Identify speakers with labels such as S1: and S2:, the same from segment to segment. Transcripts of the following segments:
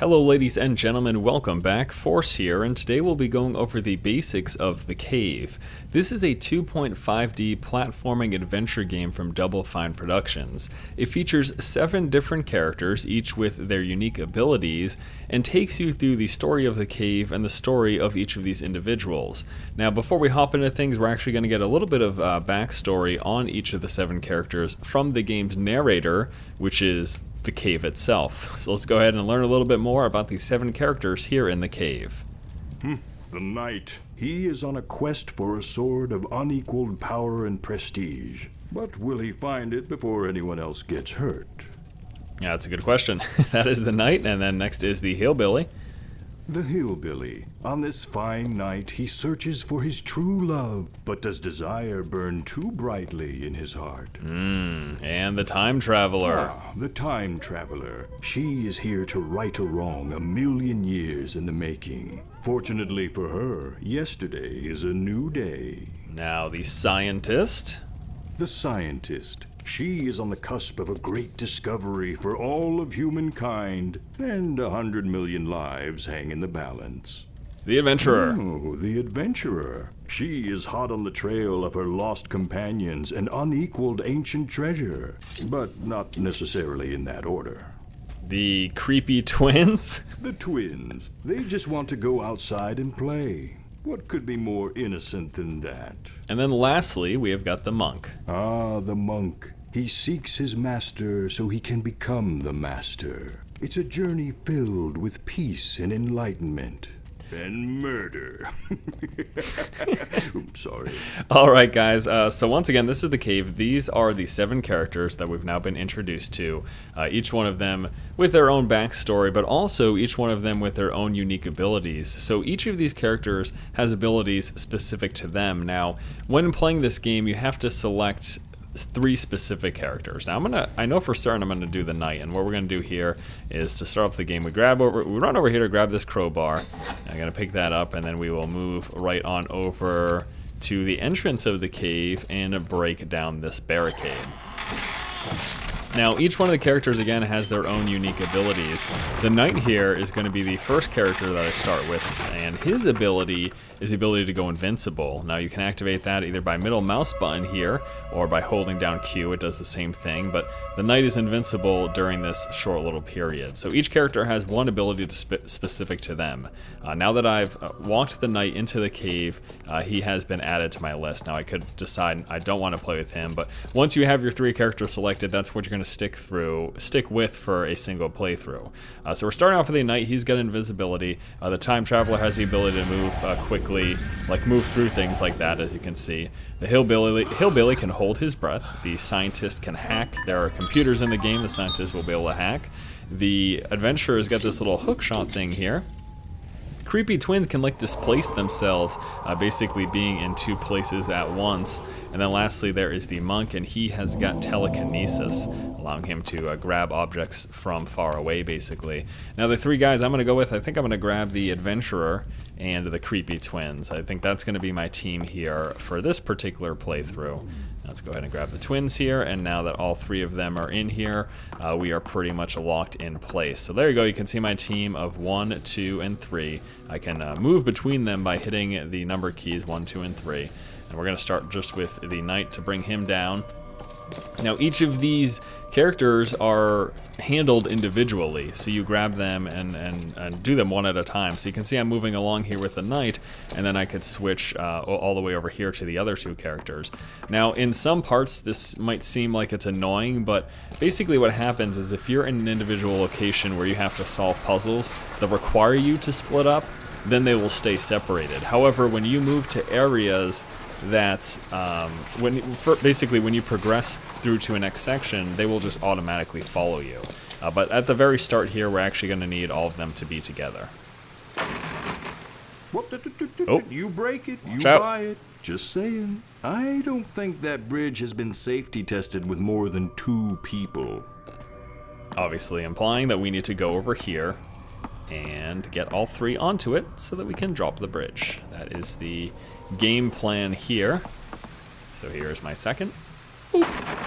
S1: Hello ladies and gentlemen, welcome back. Force here, and today we'll be going over the basics of The Cave. This is a 2.5D platforming adventure game from Double Fine Productions. It features 7 different characters, each with their unique abilities, and takes you through the story of the cave and the story of each of these individuals. Now before we hop into things, we're actually going to get a little bit of backstory on each of the 7 characters from the game's narrator, which is the cave itself. So let's go ahead and learn a little bit more about these 7 characters here in the cave.
S2: The knight. He is on a quest for a sword of unequaled power and prestige. But will he find it before anyone else gets hurt?
S1: Yeah, that's a good question. That is the knight, and then next is the hillbilly.
S2: The hillbilly. On this fine night, he searches for his true love, but does desire burn too brightly in his heart?
S1: And the time traveler.
S2: The time traveler. She is here to right a wrong 1,000,000 years in the making. Fortunately for her, yesterday is a new day.
S1: Now the scientist.
S2: The scientist. She is on the cusp of a great discovery for all of humankind, and 100 million lives hang in the balance.
S1: The adventurer.
S2: Oh, the adventurer. She is hot on the trail of her lost companions and unequaled ancient treasure, but not necessarily in that order.
S1: The creepy twins.
S2: The twins. They just want to go outside and play. What could be more innocent than that?
S1: And then lastly, we have got the monk.
S2: The monk. He seeks his master so he can become the master. It's a journey filled with peace and enlightenment. And murder. Oops, sorry.
S1: All right, guys. So once again, this is the cave. These are the 7 characters that we've now been introduced to. Each one of them with their own backstory, but also each one of them with their own unique abilities. So each of these characters has abilities specific to them. Now, when playing this game, you have to select 3 specific characters. Now I know for certain I'm gonna do the knight, and what we're gonna do here is to start off the game, we run over here to grab this crowbar. I'm gonna pick that up, and then we will move right on over to the entrance of the cave and break down this barricade. Now, each one of the characters, again, has their own unique abilities. The knight here is going to be the first character that I start with, and his ability is the ability to go invincible. Now, you can activate that either by middle mouse button here, or by holding down Q. It does the same thing, but the knight is invincible during this short little period. So each character has one ability specific to them. Now that I've walked the knight into the cave, he has been added to my list. Now, I could decide I don't want to play with him, but once you have your 3 characters selected, that's what you're going to stick with for a single playthrough. So we're starting off with a knight. He's got invisibility. The time traveler has the ability to move quickly, like move through things like that, as you can see. The hillbilly can hold his breath. The scientist can hack. There are computers in the game the scientist will be able to hack. The adventurer's got this little hook shot thing here. Creepy twins can like displace themselves, basically being in 2 places at once. And then lastly, there is the monk, and he has got telekinesis, allowing him to grab objects from far away, basically. Now the 3 guys I'm going to go with, I think I'm going to grab the adventurer and the creepy twins. I think that's going to be my team here for this particular playthrough. Let's go ahead and grab the twins here, and now that all 3 of them are in here, we are pretty much locked in place. So there you go, you can see my team of 1, 2, and 3. I can move between them by hitting the number keys 1, 2, and 3. And we're going to start just with the knight to bring him down. Now each of these characters are handled individually, so you grab them and do them one at a time. So you can see I'm moving along here with the knight, and then I could switch all the way over here to the other 2 characters. Now in some parts this might seem like it's annoying, but basically what happens is if you're in an individual location where you have to solve puzzles that require you to split up, then they will stay separated. However, when you move to areas that basically when you progress through to a next section, they will just automatically follow you. But at the very start here, we're actually going to need all of them to be together.
S2: Oh. You break it, you buy it. Just saying. I don't think that bridge has been safety tested with more than 2 people.
S1: Obviously implying that we need to go over here and get all 3 onto it so that we can drop the bridge. That is the game plan here. So here's my second. Oop.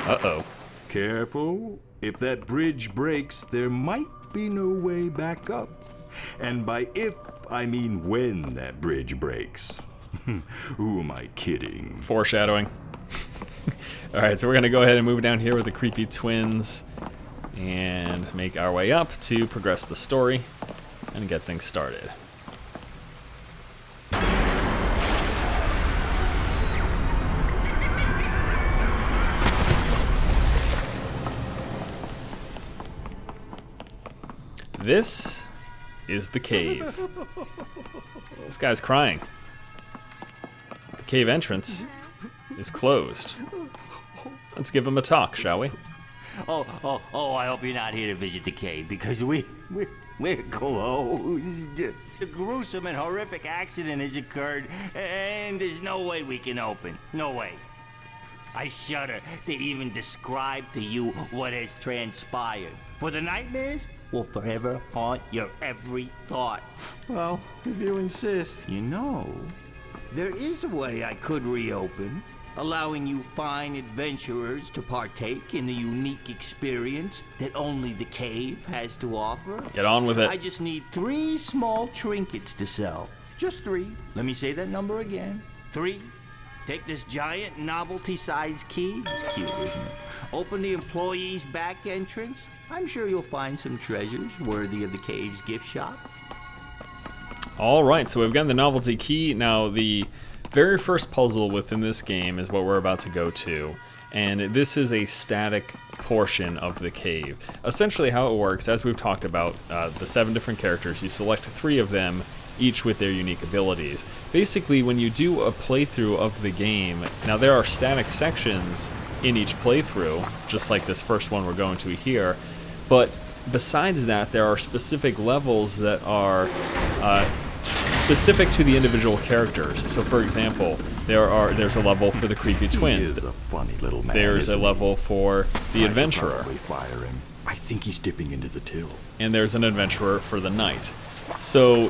S1: Uh-oh.
S2: Careful. If that bridge breaks, there might be no way back up. And by if, I mean when that bridge breaks. Who am I kidding?
S1: Foreshadowing. Alright, so we're going to go ahead and move down here with the creepy twins and make our way up to progress the story and get things started. This is the cave. This guy's crying. The cave entrance is closed. Let's give him a talk, shall we?
S3: Oh, I hope you're not here to visit the cave, because we're closed. A gruesome and horrific accident has occurred, and there's no way we can open. No way. I shudder to even describe to you what has transpired. For the nightmares will forever haunt your every thought. Well, if you insist. You know, there is a way I could reopen, allowing you fine adventurers to partake in the unique experience that only the cave has to offer.
S1: Get on with it.
S3: I just need 3 small trinkets to sell. Just 3. Let me say that number again. 3. Take this giant novelty-sized key. It's cute, isn't it? Open the employee's back entrance. I'm sure you'll find some treasures worthy of the cave's gift shop.
S1: All right, so we've got the novelty key. Now, the very first puzzle within this game is what we're about to go to, and this is a static portion of the cave. Essentially how it works, as we've talked about, the 7 different characters, you select 3 of them, each with their unique abilities. Basically, when you do a playthrough of the game, now there are static sections in each playthrough, just like this first one we're going to here, but besides that, there are specific levels that are specific to the individual characters. So for example, there's a level for the creepy twins.
S2: He is a funny little man.
S1: There's a level for the adventurer.
S2: I should probably fire him. I think he's dipping into the till.
S1: And there's an adventurer for the knight. So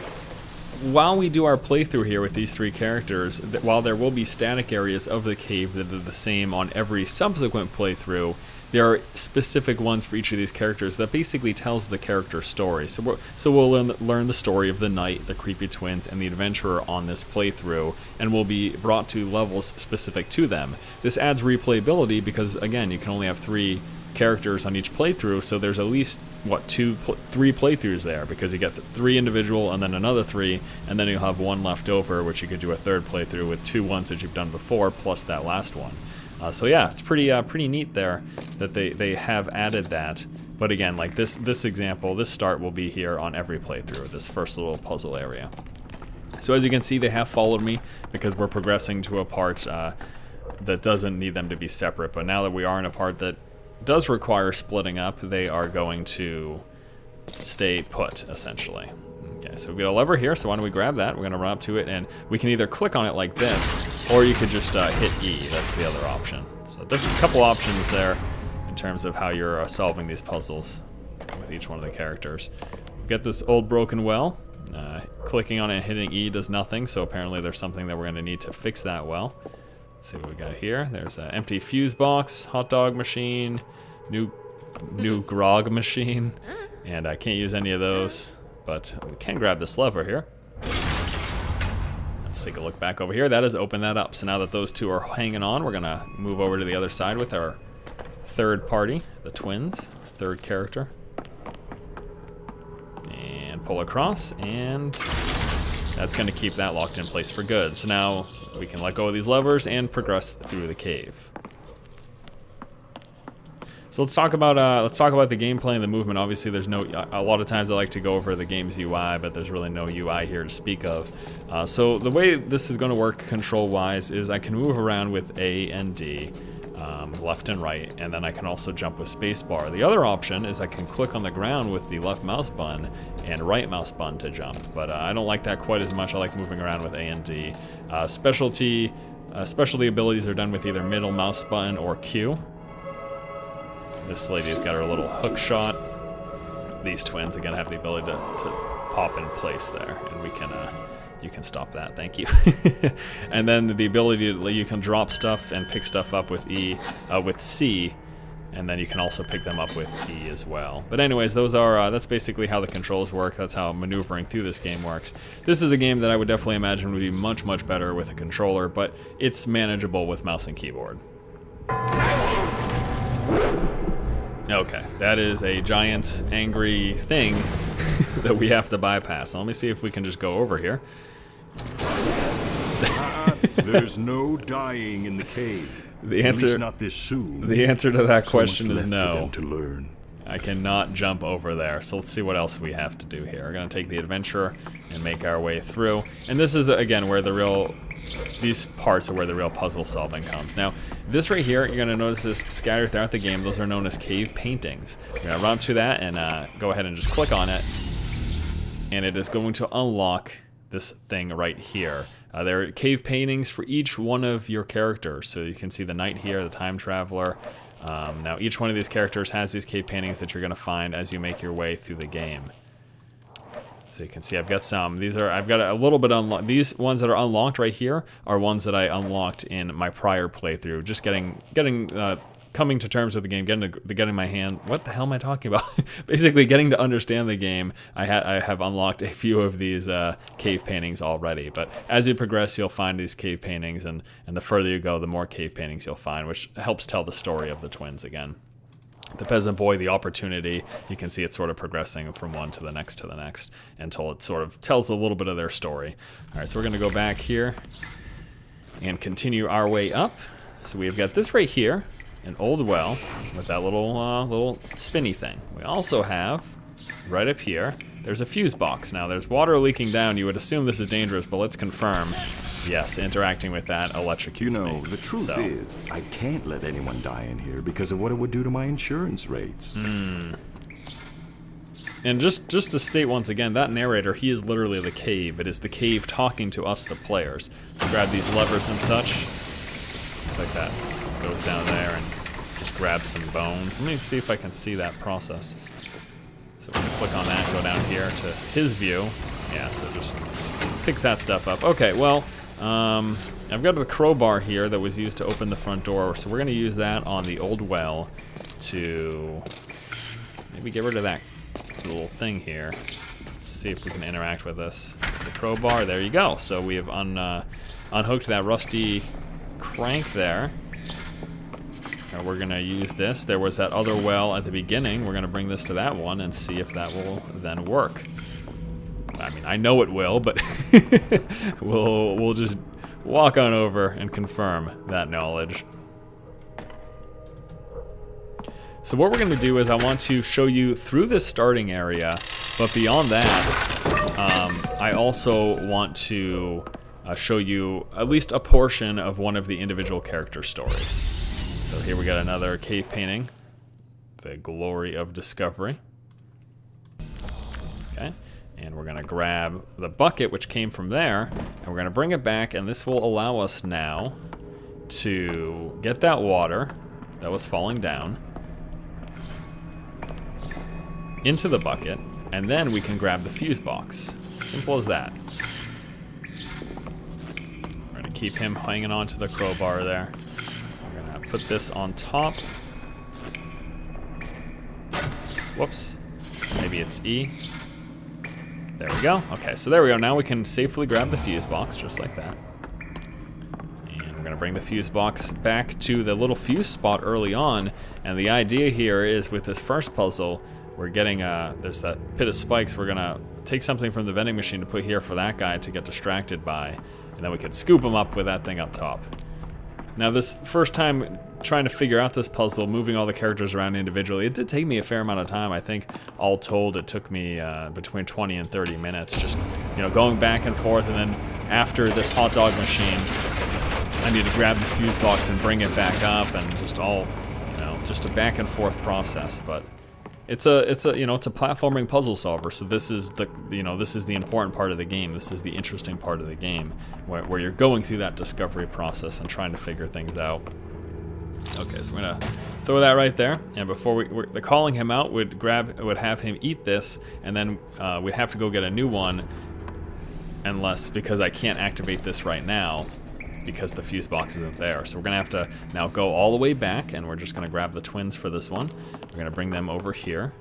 S1: while we do our playthrough here with these 3 characters, while there will be static areas of the cave that are the same on every subsequent playthrough, there are specific ones for each of these characters that basically tells the character story. So we'll learn the story of the knight, the creepy twins, and the adventurer on this playthrough, and we'll be brought to levels specific to them. This adds replayability because, again, you can only have 3 characters on each playthrough, so there's at least, 3 playthroughs there, because you get 3 individual and then another 3, and then you'll have 1 left over, which you could do a 3rd playthrough with 2 ones that you've done before, plus that last one. So yeah, it's pretty neat there that they have added that. But again, like this example, this start will be here on every playthrough, this first little puzzle area. So as you can see, they have followed me because we're progressing to a part that doesn't need them to be separate. But now that we are in a part that does require splitting up, they are going to stay put, essentially. Okay, so we've got a lever here, so why don't we grab that? We're going to run up to it, and we can either click on it like this, or you could just hit E. That's the other option. So there's a couple options there in terms of how you're solving these puzzles with each one of the characters. We've got this old broken well. Clicking on it and hitting E does nothing, so apparently there's something that we're going to need to fix that well. Let's see what we got here. There's an empty fuse box, hot dog machine, new grog machine, and I can't use any of those. But we can grab this lever here. Let's take a look back over here. That has opened that up. So now that those 2 are hanging on, we're gonna move over to the other side with our 3rd party, the twins, 3rd character. And pull across, and that's gonna keep that locked in place for good. So now we can let go of these levers and progress through the cave. So let's talk about the gameplay and the movement. Obviously, there's no. A lot of times I like to go over the game's UI, but there's really no UI here to speak of. So the way this is going to work control-wise is I can move around with A and D, left and right, and then I can also jump with spacebar. The other option is I can click on the ground with the left mouse button and right mouse button to jump. But I don't like that quite as much. I like moving around with A and D. Specialty abilities are done with either middle mouse button or Q. This lady's got her little hook shot. These twins again have the ability to pop in place there, and we can you can stop that, thank you. And then the ability to, you can drop stuff and pick stuff up with E, with C, And then you can also pick them up with E as well. But anyways, those are that's basically how the controls work. That's how maneuvering through this game works. This is a game that I would definitely imagine would be much, much better with a controller, but it's manageable with mouse and keyboard. Okay, that is a giant angry thing that we have to bypass. Let me see if we can just go over here.
S2: There's no dying in the cave.
S1: The
S2: At
S1: answer,
S2: least not this soon.
S1: the answer to that
S2: So
S1: question
S2: much
S1: is
S2: left for
S1: no.
S2: them to learn.
S1: I cannot jump over there. So let's see what else we have to do here. We're gonna take the adventure and make our way through. And this is again where these parts are where the real puzzle solving comes. Now, this right here, you're gonna notice is scattered throughout the game. Those are known as cave paintings. We're gonna run up to that and go ahead and just click on it, and it is going to unlock this thing right here. There are cave paintings for each one of your characters. So you can see the knight here, the time traveler. Now each one of these characters has these cave paintings that you're going to find as you make your way through the game. So you can see I've got some. I've got a little bit unlocked. These ones that are unlocked right here are ones that I unlocked in my prior playthrough. Just coming to terms with the game, getting my hand. What the hell am I talking about? Basically, getting to understand the game. I have unlocked a few of these cave paintings already. But as you progress, you'll find these cave paintings, and the further you go, the more cave paintings you'll find, which helps tell the story of the twins again. The peasant boy, the opportunity, you can see it sort of progressing from one to the next until it sort of tells a little bit of their story. All right, so we're going to go back here and continue our way up. So we've got this right here. An old well with that little spinny thing. We also have, right up here, there's a fuse box. Now there's water leaking down. You would assume this is dangerous, but let's confirm. Yes, interacting with that electrocutes me.
S2: You know, the truth is, I can't let anyone die in here because of what it would do to my insurance rates.
S1: And just to state once again, that narrator, he is literally the cave. It is the cave talking to us, the players. Grab these levers and such. Just like that. Goes down there and just grabs some bones. Let me see if I can see that process. So we're gonna click on that and go down here to his view. Yeah, so just picks that stuff up. Okay, well, I've got the crowbar here that was used to open the front door, so we're gonna use that on the old well to maybe get rid of that little thing here. Let's see if we can interact with this. The crowbar, there you go. So we have unhooked that rusty crank there. Now we're gonna use this. There was that other well at the beginning. We're gonna bring this to that one and see if that will then work. I mean, I know it will, but we'll just walk on over and confirm that knowledge. So what we're gonna do is I want to show you through this starting area, but beyond that, I also want to show you at least a portion of one of the individual character stories. So here we got another cave painting, the glory of discovery. Okay, and we're gonna grab the bucket which came from there, and we're gonna bring it back, and this will allow us now to get that water that was falling down into the bucket, and then we can grab the fuse box. Simple as that. We're gonna keep him hanging on to the crowbar there. Put this on top. Whoops. Maybe it's E. There we go. Okay, so there we go. Now we can safely grab the fuse box, just like that. And we're gonna bring the fuse box back to the little fuse spot early on. And the idea here is with this first puzzle, we're getting, there's that pit of spikes. We're gonna take something from the vending machine to put here for that guy to get distracted by. And then we can scoop him up with that thing up top. Now this first time trying to figure out this puzzle, moving all the characters around individually, it did take me a fair amount of time. I think all told it took me between 20 and 30 minutes just, going back and forth, and then after this hot dog machine, I need to grab the fuse box and bring it back up, and just all, just a back and forth process. But it's a platforming puzzle solver, so this is the important part of the game. This is the interesting part of the game, where you're going through that discovery process and trying to figure things out. Okay, so we're gonna throw that right there, and before the calling him out would have him eat this, and then we'd have to go get a new one, because I can't activate this right now. because the fuse box isn't there. So we're gonna have to now go all the way back, and we're just gonna grab the twins for this one. We're gonna bring them over here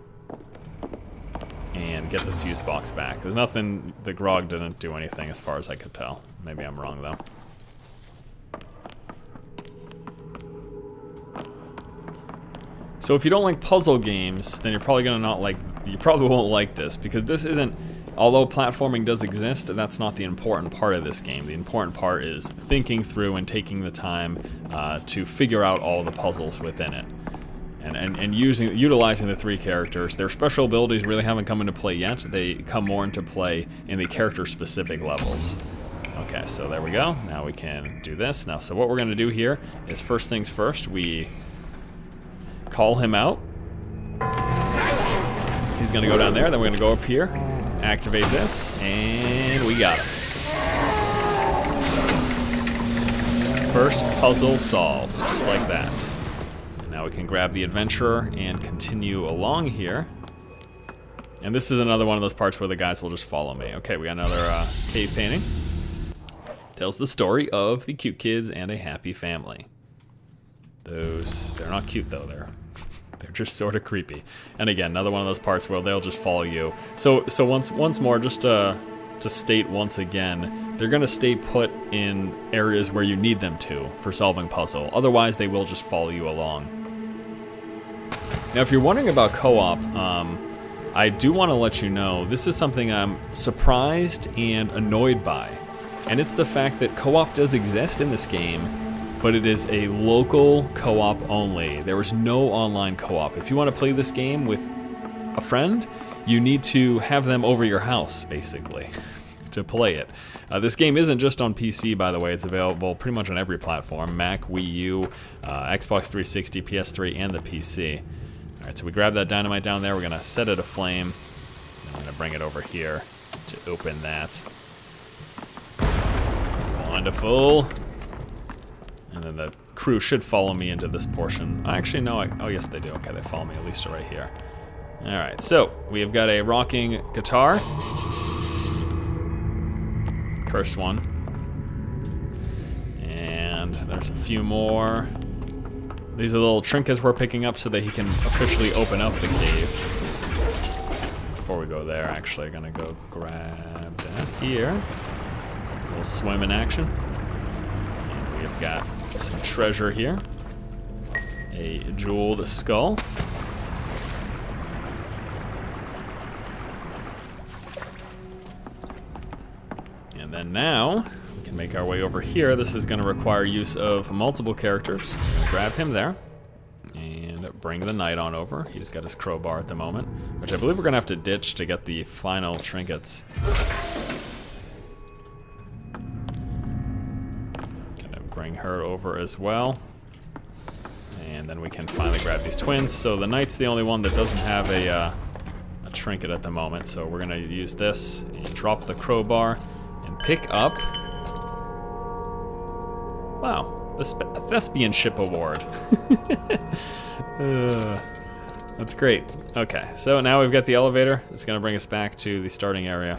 S1: and get the fuse box back. There's nothing, the grog didn't do anything as far as I could tell. Maybe I'm wrong though. So if you don't like puzzle games, then you're probably you probably won't like this, because this isn't, although platforming does exist, that's not the important part of this game. The important part is thinking through and taking the time to figure out all the puzzles within it. And utilizing the 3 characters. Their special abilities really haven't come into play yet. They come more into play in the character-specific levels. Okay, so there we go. Now we can do this. Now, so what we're gonna do here is, first things first, we call him out. He's gonna go down there, then we're gonna go up here, activate this, and we got him. First puzzle solved, just like that. Now we can grab the adventurer and continue along here. And this is another one of those parts where the guys will just follow me. Okay, we got another cave painting. Tells the story of the cute kids and a happy family. They're not cute though, they're just sort of creepy. And again, another one of those parts where they'll just follow you. So once more, just to state once again, they're gonna stay put in areas where you need them to for solving puzzle. Otherwise, they will just follow you along. Now, if you're wondering about co-op, I do want to let you know this is something I'm surprised and annoyed by. And it's the fact that co-op does exist in this game, but it is a local co-op only. There is no online co-op. If you want to play this game with a friend, you need to have them over your house, basically, to play it. This game isn't just on PC, by the way. It's available pretty much on every platform: Mac, Wii U, Xbox 360, PS3, and the PC. All right, so we grab that dynamite down there. We're gonna set it aflame. I'm gonna bring it over here to open that. Wonderful. And then the crew should follow me into this portion. Actually, no, oh yes they do. Okay, they follow me at least right here. All right, so we have got a rocking guitar. Cursed one. And there's a few more. These are the little trinkets we're picking up so that he can officially open up the cave. Before we go there, actually, I'm gonna go grab that here. A little swim in action. And we've got some treasure here. A jeweled skull. And then now, we can make our way over here. This is going to require use of multiple characters. Grab him there, and bring the knight on over. He's got his crowbar at the moment, which I believe we're going to have to ditch to get the final trinkets. Gonna bring her over as well. And then we can finally grab these twins. So the knight's the only one that doesn't have a trinket at the moment, so we're going to use this and drop the crowbar. And pick up, wow, the Thespianship Award. That's great. Okay, so now we've got the elevator. It's gonna bring us back to the starting area.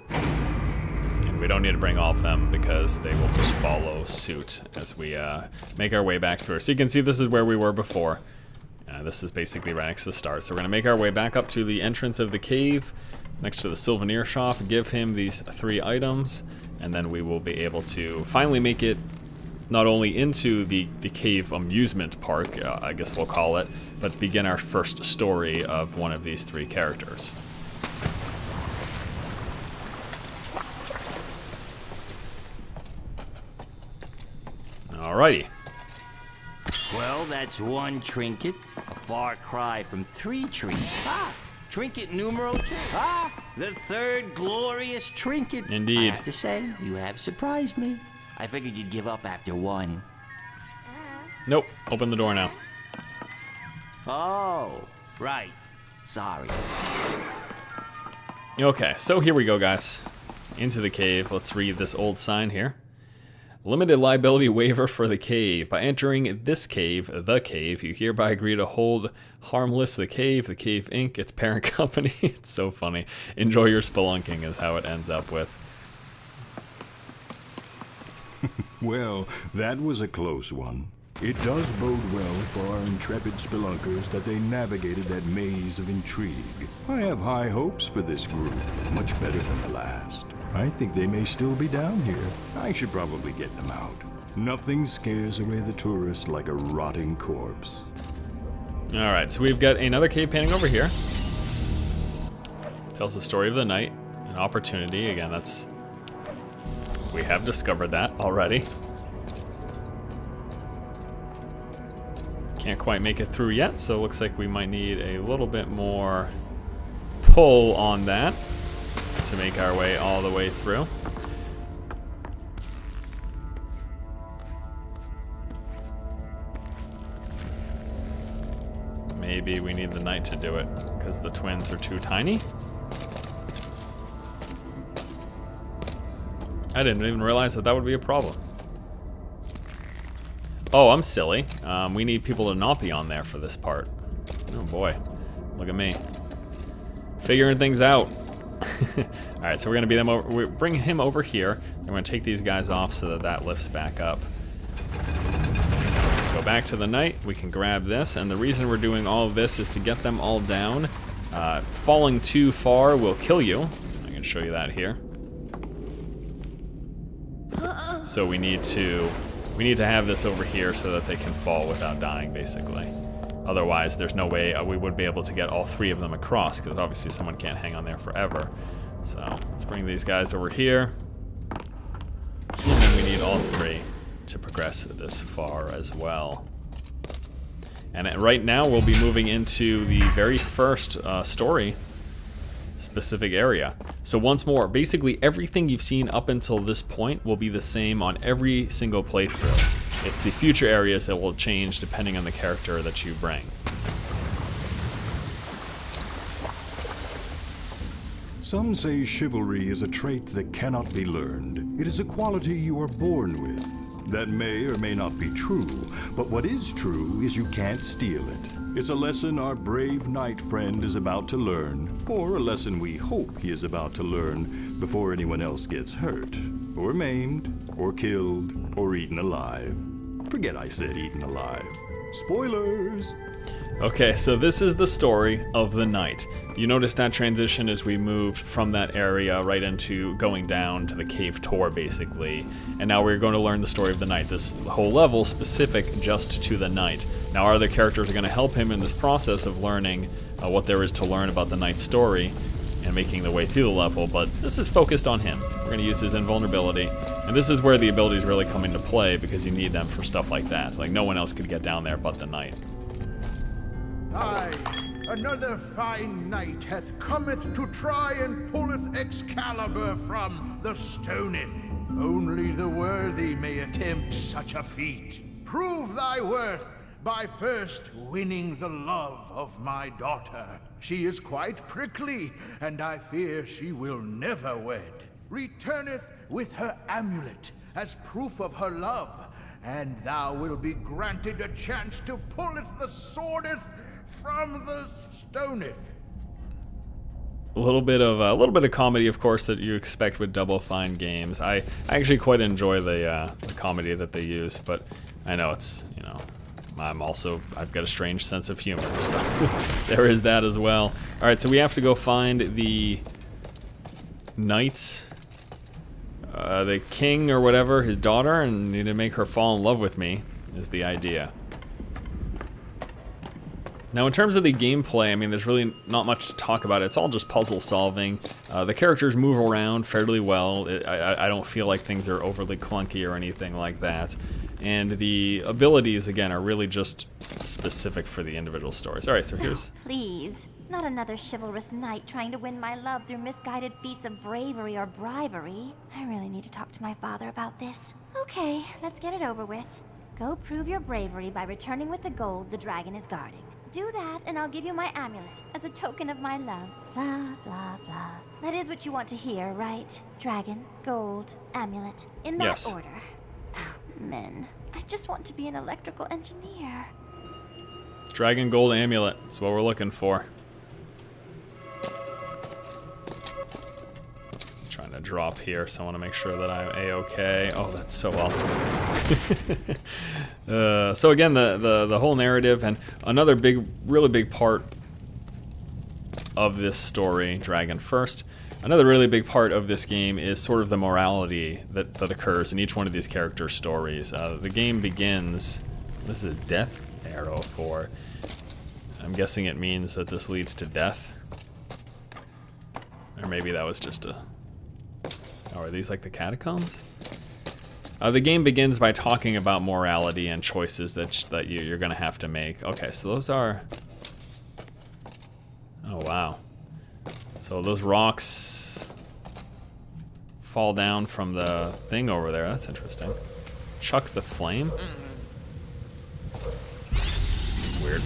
S1: And we don't need to bring all of them because they will just follow suit as we make our way back through. So you can see this is where we were before. This is basically right next to the start. So we're gonna make our way back up to the entrance of the cave, next to the souvenir shop, give him these 3 items, and then we will be able to finally make it not only into the cave amusement park, I guess we'll call it, but begin our first story of one of these 3 characters. Alrighty.
S3: Well, that's 1 trinket, a far cry from 3 trinkets. Ah, trinket numero 2. Ah, the 3rd glorious trinket.
S1: Indeed.
S3: I have to say, you have surprised me. I figured you'd give up after 1.
S1: Nope, open the door now.
S3: Oh, right. Sorry.
S1: Okay, so here we go, guys. Into the cave. Let's read this old sign here. Limited liability waiver for the cave. By entering this cave, the cave, you hereby agree to hold harmless the Cave Inc., its parent company. It's so funny. Enjoy your spelunking is how it ends up with.
S2: Well, that was a close one. It does bode well for our intrepid spelunkers that they navigated that maze of intrigue. I have high hopes for this group, much better than the last. I think they may still be down here. I should probably get them out. Nothing scares away the tourists like a rotting corpse.
S1: Alright, so we've got another cave painting over here. Tells the story of the night, an opportunity. Again, that's... we have discovered that already. Can't quite make it through yet, so it looks like we might need a little bit more pull on that to make our way all the way through. Maybe we need the knight to do it because the twins are too tiny. I didn't even realize that that would be a problem. Oh, I'm silly. We need people to not be on there for this part. Oh boy, look at me. Figuring things out. Alright, so we're gonna be them over, we bring him over here. I'm gonna take these guys off so that that lifts back up. Go back to the knight, we can grab this, and the reason we're doing all of this is to get them all down. Falling too far will kill you. I can show you that here. So we need to have this over here so that they can fall without dying, basically. Otherwise, there's no way we would be able to get all three of them across, because obviously someone can't hang on there forever. So let's bring these guys over here. And then we need all three to progress this far as well. And right now we'll be moving into the very first story specific area. So once more, basically everything you've seen up until this point will be the same on every single playthrough. It's the future areas that will change depending on the character that you bring.
S2: Some say chivalry is a trait that cannot be learned. It is a quality you are born with. That may or may not be true, but what is true is you can't steal it. It's a lesson our brave knight friend is about to learn, or a lesson we hope he is about to learn before anyone else gets hurt, or maimed, or killed, or eaten alive. Forget I said eaten alive. Spoilers!
S1: Okay, so this is the story of the knight. You notice that transition as we moved from that area right into going down to the cave tour, basically. And now we're going to learn the story of the knight. This whole level specific just to the knight. Now our other characters are going to help him in this process of learning what there is to learn about the knight's story and making the way through the level, but this is focused on him. We're going to use his invulnerability, and this is where the abilities really come into play because you need them for stuff like that. Like no one else could get down there but the knight.
S4: Aye, another fine knight hath cometh to try and pulleth Excalibur from the stoneth. Only the worthy may attempt such a feat. Prove thy worth by first winning the love of my daughter. She is quite prickly, and I fear she will never wed. Returneth with her amulet as proof of her love, and thou wilt be granted a chance to pulleth the swordeth from the stoneth.
S1: A little bit of comedy, of course, that you expect with Double Fine games. I actually quite enjoy the comedy that they use, but I know it's, you know, I've got a strange sense of humor, so there is that as well. All right, so we have to go find the knight's, the king or whatever, his daughter, and need to make her fall in love with me is the idea. Now, in terms of the gameplay, I mean, there's really not much to talk about. It's all just puzzle solving. The characters move around fairly well. I don't feel like things are overly clunky or anything like that. And the abilities, again, are really just specific for the individual stories. All right, so here's...
S5: Please, not another chivalrous knight trying to win my love through misguided feats of bravery or bribery. I really need to talk to my father about this. Okay, let's get it over with. Go prove your bravery by returning with the gold the dragon is guarding. Do that, and I'll give you my amulet as a token of my love. Blah, blah, blah. That is what you want to hear, right? Dragon, gold, amulet. In that order. fireman. I just want to be an electrical engineer.
S1: Dragon Gold Amulet. That's what we're looking for. Trying to drop here, so I want to make sure that I'm A-okay. Oh, that's so awesome. So again, the whole narrative and another really big part of this story, Dragon First. Another really big part of this game is sort of the morality that occurs in each one of these characters' stories. The game begins. This is death arrow for. I'm guessing it means that this leads to death. Or maybe that was just a. Oh, are these like the catacombs? The game begins by talking about morality and choices that you're gonna have to make. Okay, so those are. Oh wow. So those rocks fall down from the thing over there. That's interesting. Chuck the flame. It's weird.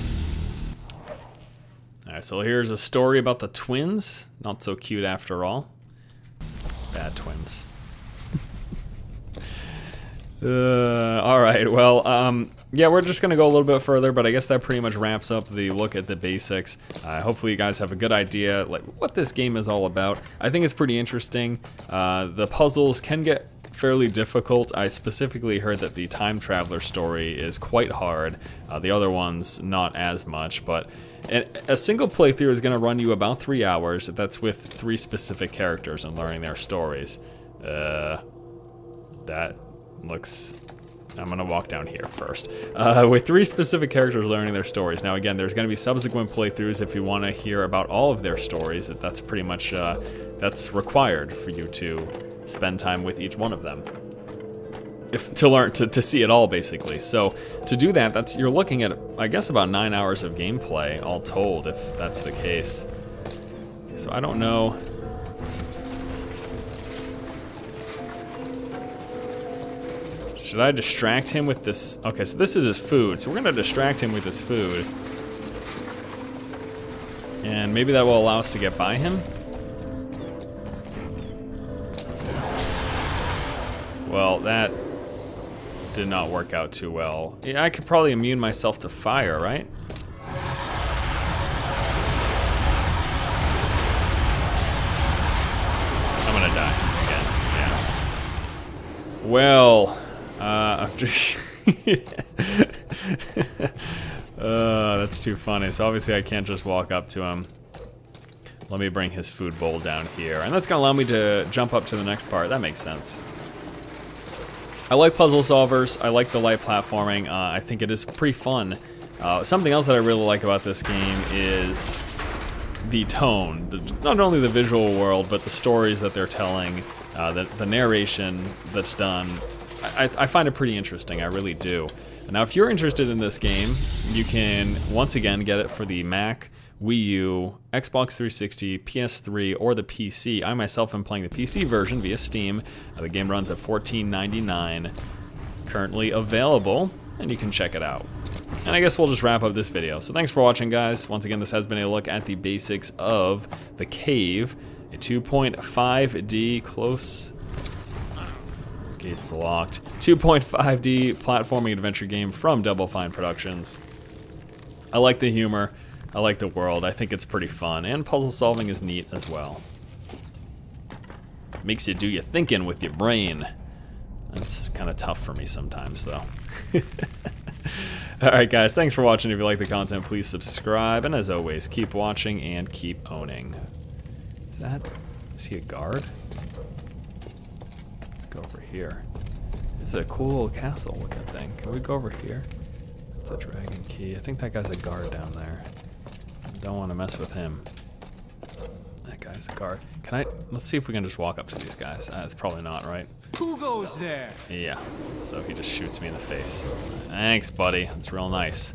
S1: All right, so here's a story about the twins. Not so cute after all. Bad twins. All right, well, yeah, we're just gonna go a little bit further, but I guess that pretty much wraps up the look at the basics. Hopefully you guys have a good idea like what this game is all about. I think it's pretty interesting. The puzzles can get fairly difficult. I specifically heard that the time traveler story is quite hard. The other ones not as much, but a single playthrough is gonna run you about 3 hours. That's with 3 specific characters and learning their stories. That looks. I'm gonna walk down here first. With 3 specific characters learning their stories. Now again, there's gonna be subsequent playthroughs if you wanna hear about all of their stories. That's pretty much, that's required for you to spend time with each one of them. To learn, to see it all basically. So to do that, you're looking at, I guess, about 9 hours of gameplay all told, if that's the case. Okay, so I don't know. Should I distract him with this? Okay, so this is his food. So we're gonna distract him with his food. And maybe that will allow us to get by him. Well, that did not work out too well. Yeah, I could probably immune myself to fire, right? I'm gonna die again, yeah. Well, that's too funny. So obviously I can't just walk up to him. Let me bring his food bowl down here. And that's gonna allow me to jump up to the next part. That makes sense. I like puzzle solvers. I like the light platforming. I think it is pretty fun. Something else that I really like about this game is the tone. Not only the visual world, but the stories that they're telling, the narration that's done. I find it pretty interesting, I really do. Now, if you're interested in this game, you can, once again, get it for the Mac, Wii U, Xbox 360, PS3, or the PC. I myself am playing the PC version via Steam. The game runs at $14.99, currently available, and you can check it out. And I guess we'll just wrap up this video. So thanks for watching, guys. Once again, this has been a look at the basics of The Cave, a 2.5D close... Gates locked. 2.5D platforming adventure game from Double Fine Productions. I like the humor. I like the world. I think it's pretty fun. And puzzle solving is neat as well. Makes you do your thinking with your brain. That's kind of tough for me sometimes, though. Alright, guys. Thanks for watching. If you like the content, please subscribe. And as always, keep watching and keep owning. Is he a guard? Go over here. It's a cool little castle looking thing. Can we go over here? It's a dragon key. I think that guy's a guard down there. Don't want to mess with him. That guy's a guard. Let's see if we can just walk up to these guys. It's probably not, right?
S6: Who goes there?
S1: Yeah. So he just shoots me in the face. Thanks, buddy. That's real nice.